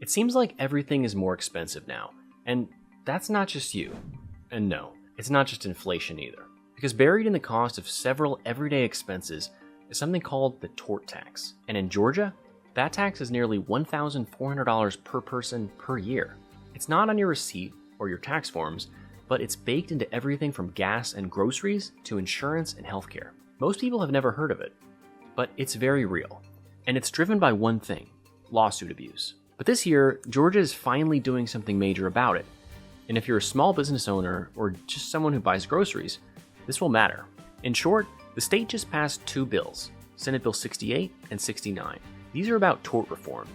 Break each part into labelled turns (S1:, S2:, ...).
S1: It seems like everything is more expensive now, and that's not just you. And no, it's not just inflation either, because buried in the cost of several everyday expenses is something called the tort tax. And in Georgia, that tax is nearly $1,400 per person per year. It's not on your receipt or your tax forms, but it's baked into everything from gas and groceries to insurance and healthcare. Most people have never heard of it, but it's very real. And it's driven by one thing: lawsuit abuse. But this year, Georgia is finally doing something major about it. And if you're a small business owner or just someone who buys groceries, this will matter. In short, the state just passed two bills, Senate Bill 68 and 69. These are about tort reform.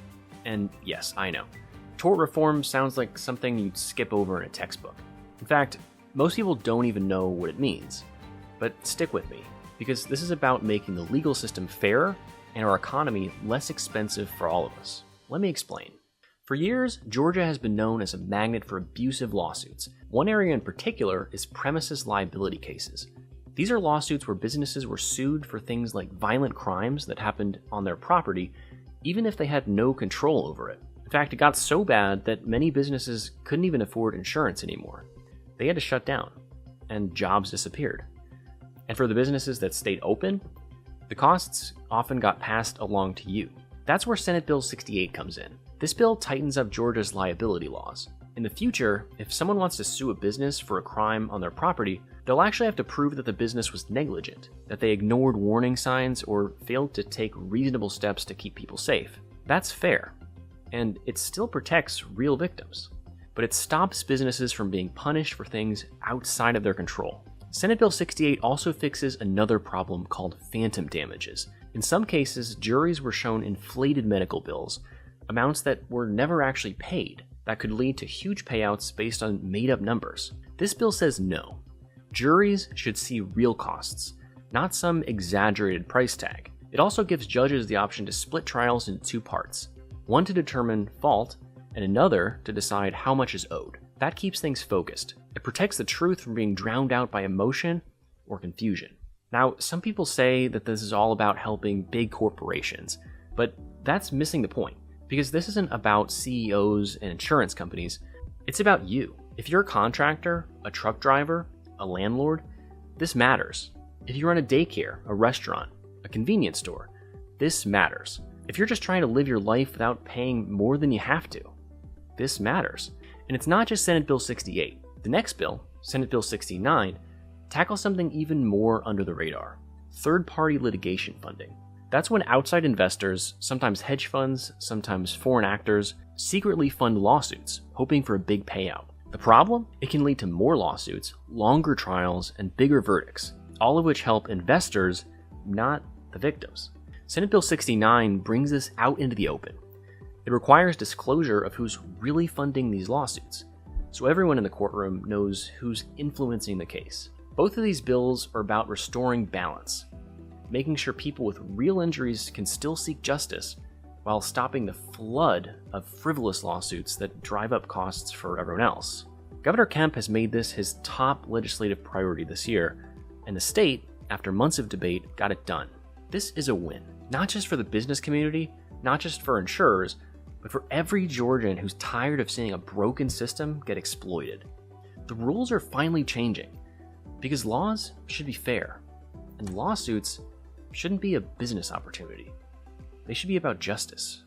S1: And yes, I know, tort reform sounds like something you'd skip over in a textbook. In fact, most people don't even know what it means. But stick with me, because this is about making the legal system fairer and our economy less expensive for all of us. Let me explain. For years, Georgia has been known as a magnet for abusive lawsuits. One area in particular is premises liability cases. These are lawsuits where businesses were sued for things like violent crimes that happened on their property, even if they had no control over it. In fact, it got so bad that many businesses couldn't even afford insurance anymore. They had to shut down, and jobs disappeared. And for the businesses that stayed open, the costs often got passed along to you. That's where Senate Bill 68 comes in. This bill tightens up Georgia's liability laws. In the future, if someone wants to sue a business for a crime on their property, they'll actually have to prove that the business was negligent, that they ignored warning signs or failed to take reasonable steps to keep people safe. That's fair, and it still protects real victims. But it stops businesses from being punished for things outside of their control. Senate Bill 68 also fixes another problem called phantom damages. In some cases, juries were shown inflated medical bills, amounts that were never actually paid, that could lead to huge payouts based on made-up numbers. This bill says no. Juries should see real costs, not some exaggerated price tag. It also gives judges the option to split trials into two parts, one to determine fault and another to decide how much is owed. That keeps things focused. It protects the truth from being drowned out by emotion or confusion. Now, some people say that this is all about helping big corporations, but that's missing the point, because this isn't about CEOs and insurance companies. It's about you. If you're a contractor, a truck driver, a landlord, this matters. If you run a daycare, a restaurant, a convenience store, this matters. If you're just trying to live your life without paying more than you have to, this matters. And it's not just Senate Bill 68. The next bill, Senate Bill 69, tackles something even more under the radar: third-party litigation funding. That's when outside investors, sometimes hedge funds, sometimes foreign actors, secretly fund lawsuits, hoping for a big payout. The problem? It can lead to more lawsuits, longer trials, and bigger verdicts, all of which help investors, not the victims. Senate Bill 69 brings this out into the open. It requires disclosure of who's really funding these lawsuits, so everyone in the courtroom knows who's influencing the case. Both of these bills are about restoring balance, making sure people with real injuries can still seek justice, while stopping the flood of frivolous lawsuits that drive up costs for everyone else. Governor Kemp has made this his top legislative priority this year, and the state, after months of debate, got it done. This is a win, not just for the business community, not just for insurers, but for every Georgian who's tired of seeing a broken system get exploited. The rules are finally changing, because laws should be fair, and lawsuits shouldn't be a business opportunity. They should be about justice.